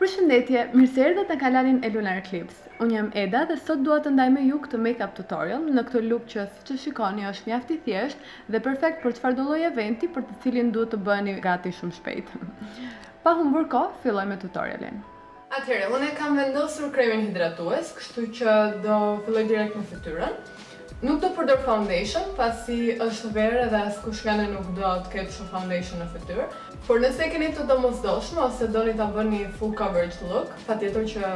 Përshëndetje, mirë se erdhët në kanalin e LunarClips. Unë jam Eda dhe sot dua të ndaj me ju këtë make-up tutorial në këtë look që siç e shikoni është mjaft i thjeshtë dhe perfekt për çfarëdo lloj eventi për të cilin duhet të bëheni gati shumë shpejt. Pa humbur kohë, fillojmë me tutorialin. Atëherë, unë kam vendosur kremin hidratues, kështu që do filloj direkt me fytyrën. Nuk do përdor foundation, pasi është vere dhe askush nga ne nuk do të ketë shumë foundation në fytyrë. Por nëse keni të domosdoshme ose doni ta bëni full coverage look, patjetër që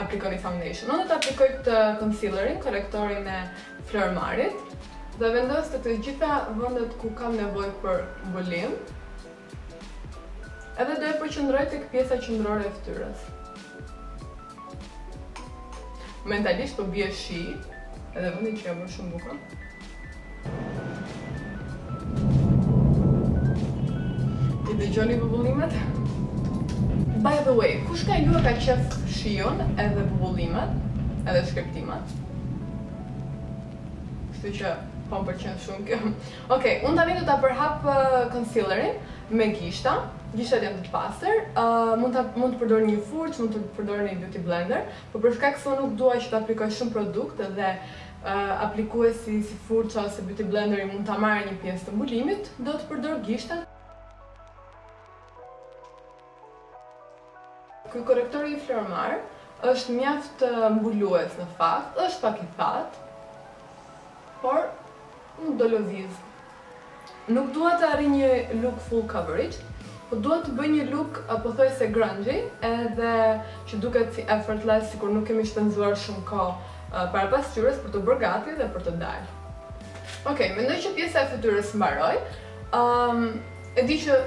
aplikoni foundation. Unë do të aplikoj këtë concealerin, korektorin e flormarit, dhe vendos të gjitha vendet ku kam nevojë për mbulim. Edhe do e përqendroj tek pjesa qendrore e fytyrës. Mentalisht po bie shi, edhe vendi që jam bërë shumë bukur. Ti dëgjoni bubullimet? By the way, kush ka ju e ka qef shion edhe bubullimet, edhe shkreptimet? Kështu që po më pëlqen shumë kjo. Okej, unë tani do ta përhap concealerin me gishta. Gishtat janë të pastër, mund të përdorni një furçë, mund të përdorni një beauty blender, por për shkak se unë nuk dua që të aplikoj shumë produkt dhe aplikuesi si furça ose beauty blenderi mund ta marrë një pjesë të mbulimit, do të përdor gishtat. Ky korektori i flormar është mjaft mbulues në fakt, është pak i thatë, por nuk do lëviz. Nuk dua të arrijë një look full coverage, po duhet të bëj një look pothuajse grungy, edhe që duket si effortless, sikur nuk kemi shpenzuar shumë kohë para pasqyrës për të bërë gati dhe për të dalë. Okej, mendoj që pjesa e fytyrës mbaroi. E di që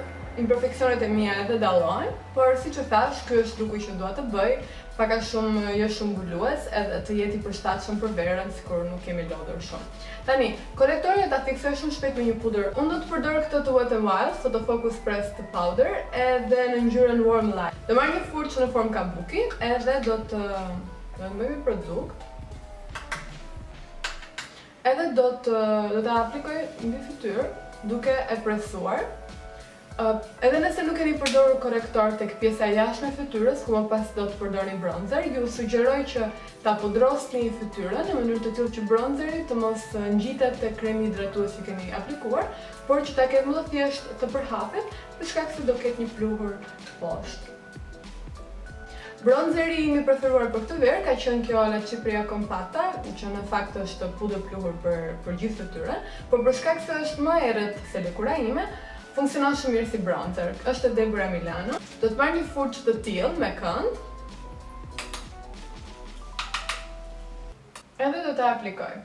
imperfeksionet e mia edhe dallojnë, por siç e thash, ky është looku që dua të bëj, pak a shumë jo shumë mbulues, edhe të jetë i përshtatshëm për verën, sikur nuk kemi lodhur shumë. Tani, korektorin ta fiksoj shumë shpejt me një pudër. Unë do të përdor këtë të Wet n Wild, photofocus pressed powder, edhe në ngjyrën warm light. Do marr një furçë në formë kabuki, edhe do të bëj një produkt. Edhe do ta aplikoj mbi fytyrë duke e presuar. Edhe nëse nuk keni përdorur korektor tek pjesa jashtme e fytyrës, ku më pas do të përdorni bronzer, ju sugjeroj që ta pudrosni fytyrën në mënyrë të tillë që bronzeri të mos ngjitet te kremi hidratues që keni aplikuar, por që ta ketë më të thjeshtë të përhapet, për shkak se do ketë një pluhur poshtë. Bronzeri im i preferuar për këtë verë ka qenë kjo Lash kompakta, që në fakt është pudër pluhur për gjithë fytyrën, por për shkak se është më e errët se lëkura ime, funksionon shumë mirë si bronzer. Është e Deborah Milano. Do të marr një furçë të tillë me kënd. Edhe do ta aplikoj.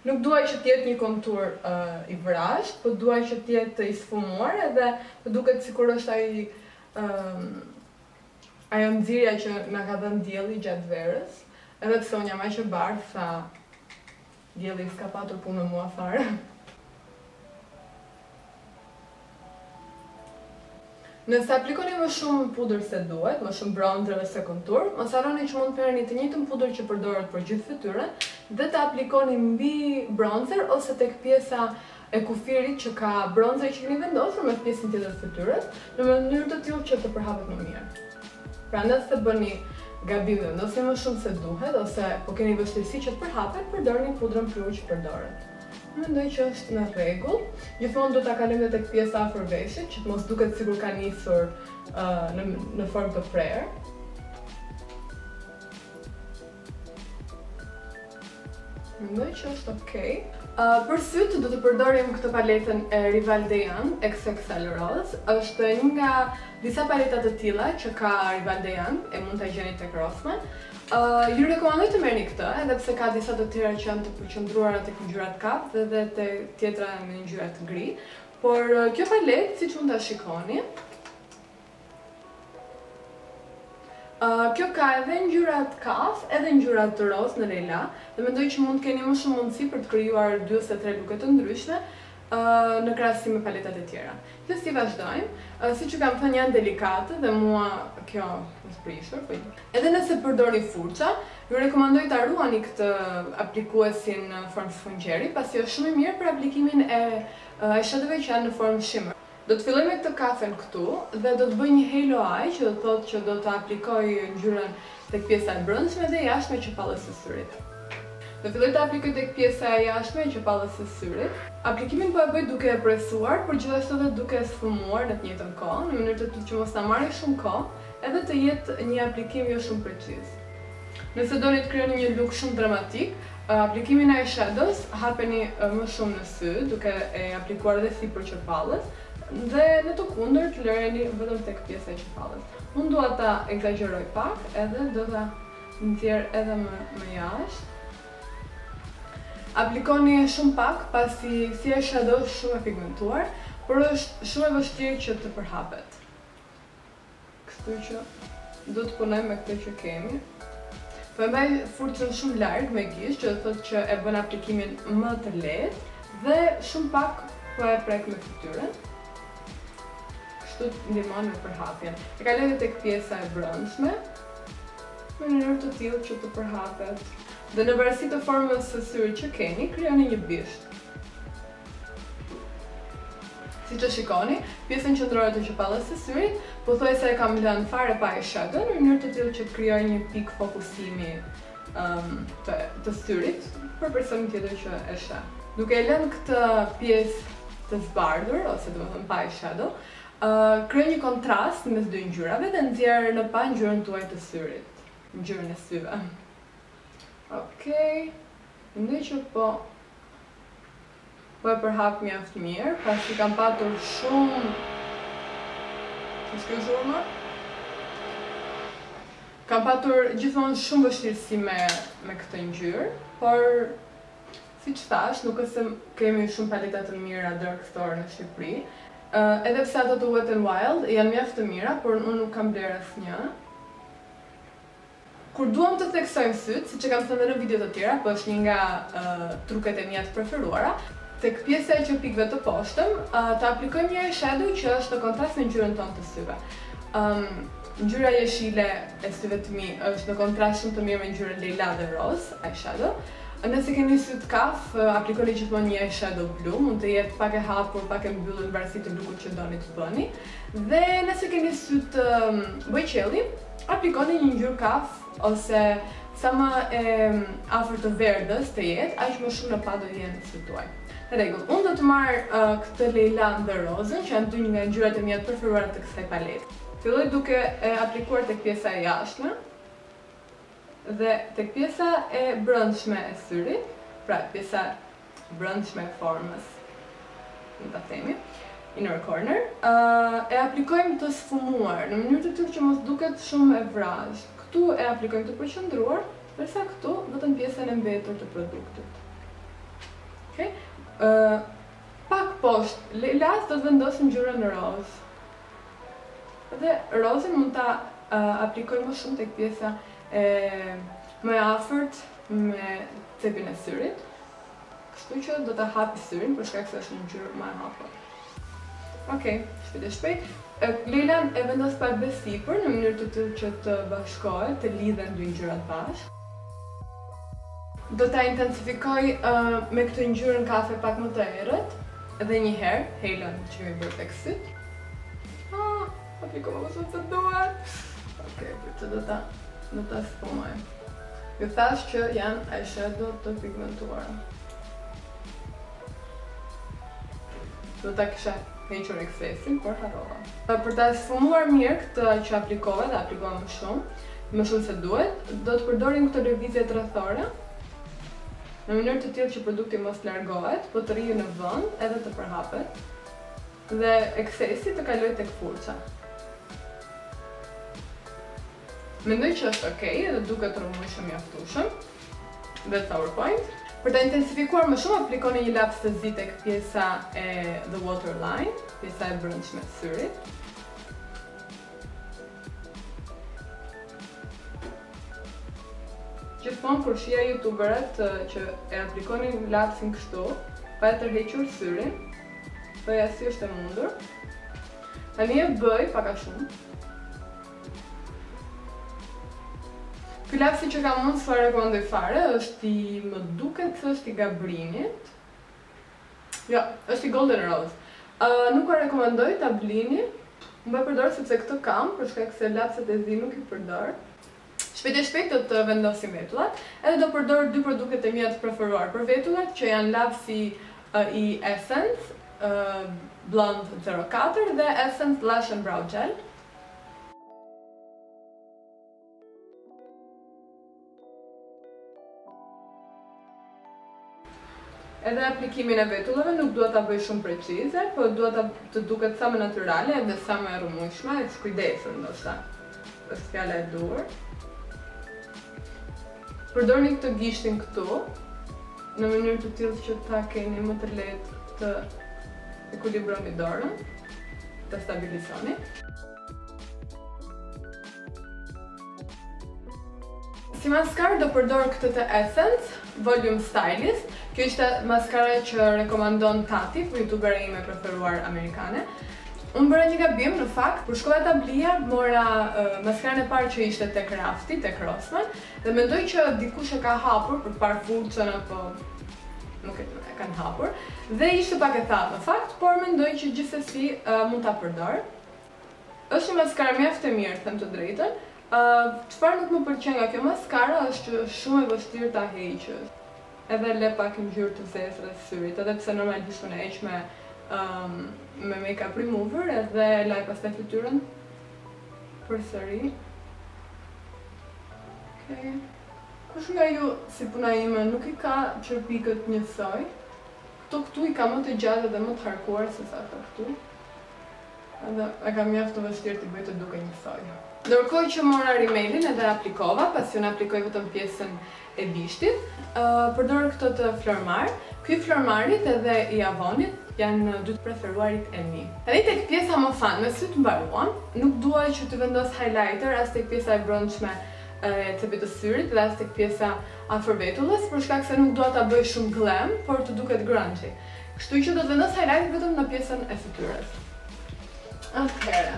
Nuk duaj që të jetë një kontur i vrasht, por duaj që të jetë i sfumuar edhe të duket sikur është ajo nxirja që na ka dhënë dielli gjatë verës. Edhe pse unë jam aq e bardhë, sa dielli s'ka patur punë me mua fare. Nëse aplikoni më shumë pudër se duhet, më shumë bronzer dhe se kontur, mos harroni që mund të merrni të njëjtën pudër që përdoret për gjithë fytyrën dhe ta aplikoni mbi bronzer ose tek pjesa e kufirit që ka bronzer që keni vendosur me pjesën tjetër të fytyrës, në mënyrë të tillë që të përhapet më mirë. Pra nëse bëni gabim dhe vendosni më shumë se duhet ose po keni vështirësi që të përhapet, përdorni pudrën pluhur që përdoret. Mendoj që është në rregull. Gjithmonë do ta kalojmë tek pjesa afër veshit, që të mos duket sikur ka nisur në formë të prerë. Mendoj që është okay. Për sytë do të përdorim këtë paletën e Rival Dayan XXL Rose. Është një nga disa paleta të tilla që ka Rival Dayan, e mund ta gjeni tek Rossman. Ju rekomandoj të merrni këtë, edhe pse ka disa të tjera që janë të përqendruara tek ngjyrat kafë dhe te tjetra me ngjyrat gri, por kjo paletë, siç mund ta shikoni, kjo ka edhe ngjyrat kafë, edhe ngjyrat të roz në lejla, dhe mendoj që mund të keni më shumë mundësi për të krijuar 2 ose 3 luke të ndryshme në krahasim me paletat e tjera. Si vazhdojmë, siç që kam thënë janë delikate dhe mua kjo më prishur, po edhe nëse përdorni furça, ju rekomandoj ta ruani këtë aplikuesin në formë spongjeri, pasi është shumë i mirë për aplikimin e sheteve që janë në formë shimmer. Do të filloj me këtë kafen këtu dhe do të bëj një halo eye, që do të thotë që do të aplikoj ngjyrën tek pjesa e brendshme dhe jashtme e çepallës së syrit. Do filloj të aplikoj tek pjesa e jashtme e çepallës së syrit. Aplikimin po e bëj duke e presuar, por gjithashtu edhe duke e sfumuar në të njëjtën kohë, në mënyrë të tillë që mos ta marrë shumë kohë, edhe të jetë një aplikim jo shumë preciz. Nëse doni të krijoni një look shumë dramatik, aplikimin e eyeshadows hapeni më shumë në sy, duke e aplikuar edhe sipër çepallës, dhe në të kundërt të lëreni vetëm tek pjesa e çepallës. Unë dua ta egzagjeroj pak, edhe do ta nxjerr edhe më jashtë. Aplikoni shumë pak, pasi si eyeshadow shumë e pigmentuar, por është shumë e vështirë që të përhapet. Kështu që do të punoj me këtë që kemi. Po e mbaj forcën shumë larg me gishtë, që do thotë që e bën aplikimin më të lehtë dhe shumë pak po e prek me fytyrën. Kështu ndihmon në përhapjen. E kaloj tek pjesa e brendshme, në mënyrë të tillë që të përhapet. Dhe në varësi të formës së syrit që keni, krijoni një bisht. Siç e shikoni, pjesën qendrore të çepallës së syrit, pothuajse e kam lënë fare pa eyeshadow, në mënyrë të tillë që të krijoj një pikë fokusimi të syrit për personin tjetër që e sheh. Duke e lënë këtë pjesë të zbardhur, ose domethënë pa eyeshadow, krijoj një kontrast mes dy ngjyrave dhe nxjerr në pa ngjyrën tuaj të syrit, ngjyrën e syve. Okej, mendoj që po e përhap mjaft mirë, pasi kam patur shumë... Kam patur gjithmonë shumë vështirësi me këtë ngjyrë, por siç thash, nuk është se kemi shumë paleta të mira drugstore në Shqipëri. Edhe pse ato të Wet n Wild janë mjaft të mira, por unë nuk kam bler asnjë. Kur duam të theksojmë syt, siç e kam thënë në video të tjera, po është një nga truket e mia të preferuara, tek pjesa e qepikëve të poshtëm, të aplikojmë një eyeshadow që është në kontrast me ngjyrën tonë të syve. Ngjyra jeshile e syve të mi është në kontrast shumë të mirë me ngjyrën lila dhe roz eyeshadow. Nëse keni sy të kaf, aplikoni gjithmonë një eyeshadow blu, mund të jetë pak e hapur, pak e mbyllur në varësi të lukut që doni të bëni. Dhe nëse keni sy të bojqelli, aplikoni një ngjyrë kaf ose sa më afër të verdhës të jetë, aq më shumë në pa do jenë syt tuaj. Në rregull, unë do të marr këtë lila dhe rozën, që janë dy nga ngjyrat e mia të preferuara të kësaj palete. Filloj duke e aplikuar tek pjesa e jashtme dhe tek pjesa e brendshme e syrit, pra pjesa brendshme e formës, le ta themi, inner corner, e aplikojmë të sfumuar në mënyrë të tillë që mos duket shumë e vrazhë. Këtu e aplikojmë të përqendruar, ndërsa këtu vetëm pjesën e mbetur të produktit. Okej? Pak poshtë lilas do të vendosim ngjyrën roz. Dhe rozën mund ta aplikoj më shumë tek pjesa më e afërt me cepin e syrit. Kështu që do ta hapi syrin për shkak se është një ngjyrë më e hapur. Okej, shpejt. Lilan e vendos pak më sipër në mënyrë të tillë që të bashkohet, të lidhen dy ngjyrat bashkë. Do ta intensifikoj me këtë ngjyrën kafe pak më të errët, edhe një herë halon që kemi bërë tek syt. Aplikoj më shumë se duhet. Okej, për që do ta sfumoj. Ju thash që janë eyeshadow të pigmentuara. Do ta kisha hequr eksesin, por harrova. Për ta sfumuar mirë këtë që aplikova dhe aplikova më shumë se duhet, do të përdorim këtë lëvizje rrethore në mënyrë të tillë që produkti mos largohet, po të rrijë në vend edhe të përhapet dhe eksesi të kalojë tek furça. Mendoj që është okej, edhe duket rrëmujshëm mjaftueshëm. Dhe PowerPoint. Për ta intensifikuar më shumë, aplikoni një laps të zi tek pjesa e the waterline, pjesa e brendshme të syrit. Gjithmonë kur shija youtuberët që e aplikonin lapsin kështu, pa e tërhequr syrin, bëja si është e mundur. Tani e bëj pak a shumë. Ky lapsi që kam unë s'fa rekomandoj fare, është i më duket se është i Gabrinit. Jo, është i Golden Rose. Nuk e rekomandoj ta blini. Unë e përdor sepse këtë kam, për shkak se lapset e zi nuk i përdor. Shpejt do të vendosim vetullat, edhe do përdor dy produktet e mia të preferuar për vetullat, që janë lapsi i Essence Blond 04 dhe Essence Lash and Brow Gel. Edhe aplikimin e vetullave nuk dua ta bëj shumë precize, po dua të duket sa më natyrale edhe sa më e rrëmujshme, e kujdesur ndoshta. Është fjala e duhur. Përdorni këtë gishtin këtu, në mënyrë të tillë që ta keni më të lehtë të ekuilibroni dorën, të stabilizoni. Si maskara do përdor këtë të Essence Volume Stylist. Kjo ishte maskara që rekomandon Tati, youtubera ime preferuar amerikane. Unë bëra një gabim, në fakt, për shkova ta blija, mora maskarën e parë që ishte tek rafti, tek Rossman, dhe mendoj që dikush e ka hapur për të parë fuqën apo nuk e kanë hapur, dhe ishte pak e thatë në fakt, por mendoj që gjithsesi mund ta përdor. Është një maskara mjaft e mirë, them të drejtën. Çfarë nuk më pëlqen nga kjo maskara është që shumë e vështirë ta heqësh. Edhe le pak ngjyrë të zezë rreth syrit, edhe pse normalisht unë e heq me make-up remover, edhe laj pastaj fytyrën përsëri. Okej. Kush nga ju, si puna ime, nuk i ka çerpikët njësoj? Këtu i ka më të gjatë dhe më të harkuar se sa këtu. Edhe e kam mjaft të vështirë t'i bëj të duke njësoj. Ndërkohë që mora rimelin edhe aplikova, pasi unë aplikoj vetëm pjesën e bishtit, përdor këtë të Flormar. Ky Flormarit edhe i Avonit janë dy të preferuarit e mi. Edhe tek pjesa më fan, me sy të mbaruam, nuk dua që të vendos highlighter as tek pjesa e brendshme e cepit të syrit dhe as tek pjesa afër vetullës, për shkak se nuk dua ta bëj shumë glam, por të duket grungy. Kështu që do të vendos highlighter vetëm në pjesën e fytyrës. Atëherë.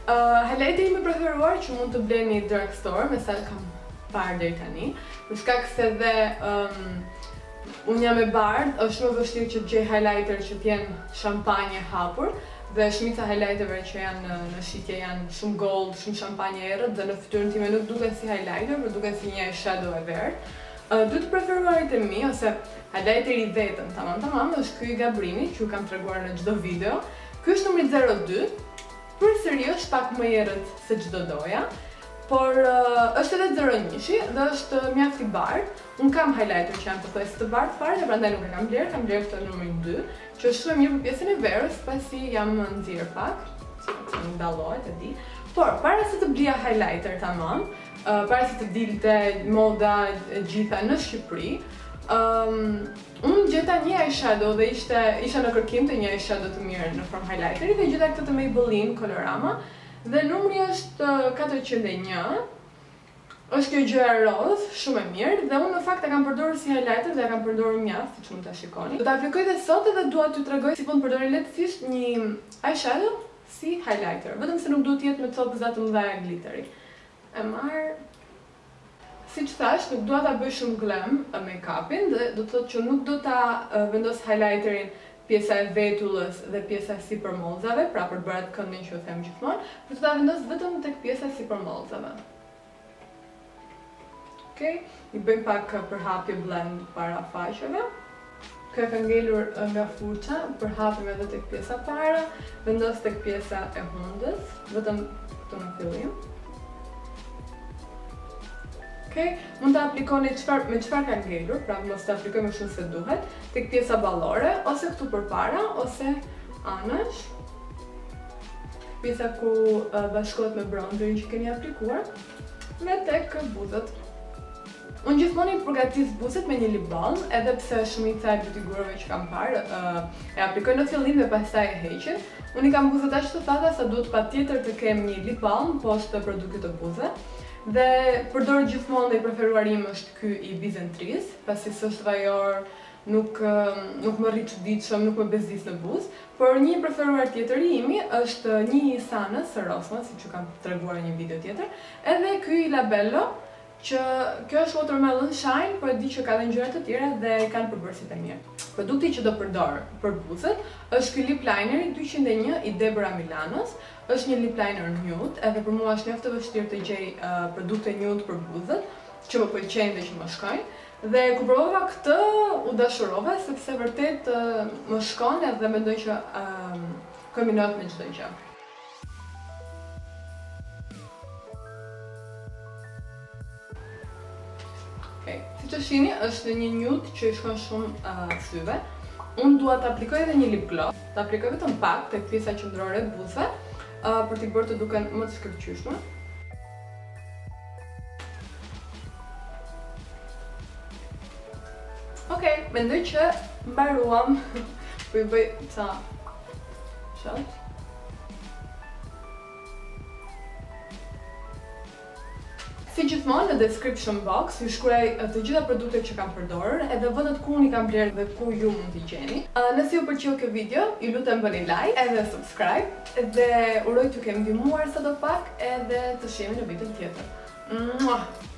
Highlighteri më preferuar që mund të bleni drugstore, me sa kam parë deri tani, për shkak se dhe unë jam e bardhë, është shumë vështirë që të gjej highlighter që t'jenë shampanje hapur, dhe shumica highlighterëve që janë në shitje janë shumë gold, shumë shampanje errët, dhe në fytyrën time nuk duket si highlighter, por duket si një eyeshadow e verë. Dy të preferuarit e mi, ose highlighteri i vetëm, tamam, është ky i Gabrimi, që ju kam treguar në çdo video. Ky është numri 02. Përsëri është pak më i errët se çdo doja, por është edhe 01-shi dhe është mjaft i bardhë. Unë kam highlighter që janë pothuajse të bardhë fare dhe prandaj nuk e kam bler këtë numrin 2, që është shumë mirë për pjesën e verës, pasi jam nxjerr pak, se nuk dallohet e di. Por para se të blija highlighter tamam, para se të dilte moda e gjitha në Shqipëri, unë gjeta një eyeshadow dhe isha në kërkim të një eyeshadow të mirë në form highlighteri dhe gjeta këtë të Maybelline Colorama dhe numri është 401. Është kjo gjëja roz, shumë e mirë dhe unë në fakt e kam përdorur si highlighter dhe e kam përdorur mjaft, siç mund ta shikoni. Do ta aplikoj dhe sot edhe dua t'ju tregoj si mund të përdorni lehtësisht një eyeshadow si highlighter, vetëm se nuk duhet të jetë me copëza të mëdha glitteri. E marr. Siç thash, nuk dua ta bëj shumë glam make-upin dhe do të thotë që nuk do ta vendos highlighterin pjesa e vetullës dhe pjesa e sipërmollzave, pra për bërat këndin që u them gjithmonë, por do ta vendos vetëm tek pjesa e sipërmollzave. Okej, i bëjmë pak përhapje blend para faqeve. Kjo ka ngelur nga furça, përhapim edhe tek pjesa para, vendos tek pjesa e hundës, vetëm këtu në fillim. Okej, mund të aplikoni me çfarë ka ngelur, pra mos të aplikoj më shumë se duhet, tek pjesa ballore, ose këtu përpara, ose anash. Pjesa ku bashkohet me bronzerin që keni aplikuar, me tek buzët. Unë gjithmonë i përgatis buzët me një lip balm, edhe pse shumica e beautygurëve që kam parë e aplikoj në fillim dhe pastaj e heqin. Unë i kam buzët aq të thata sa duhet patjetër të kem një lip balm poshtë produktit të buzë. Dhe përdor gjithmonë dhe i preferuar im është ky i Bizentris, pasi s'është vajor, nuk më rri çuditshëm, nuk më bezdis në buzë, por një preferuar tjetër i imi është një i Sanës së Rossman, siç ju kam treguar në një video tjetër, edhe ky i Labello, që kjo është Watermelon Shine, por e di që ka dhe ngjyra të tjera dhe kanë përbërësit e mirë. Produkti që do përdor për buzët është ky lip lineri 201 i Deborah Milanos. Është një lip liner nude, edhe për mua është mjaft e vështirë të gjej produkte nude për buzët, që më pëlqejnë dhe që më shkojnë. Dhe kur provova këtë, u dashurova sepse vërtet më shkon edhe mendoj që kombinohet me çdo gjë. Si që shini, është një nude që i shkon shumë syve. Unë dua të aplikoj edhe një lipgloss. Të aplikoj vetëm pak tek pjesa qendrore e buzëve për t'i bërë të duken më të shkëlqyeshme. Okej, mendoj që mbaruam. Po i bëj ca shot. Si gjithmonë në description box ju shkruaj të gjitha produktet që kam përdorur, edhe vendet ku unë i kam blerë dhe ku ju mund t'i gjeni. Nëse ju pëlqeu kjo video, ju lutem bëni like edhe subscribe dhe uroj t'ju kem ndihmuar sadopak edhe të shihemi në video tjetër.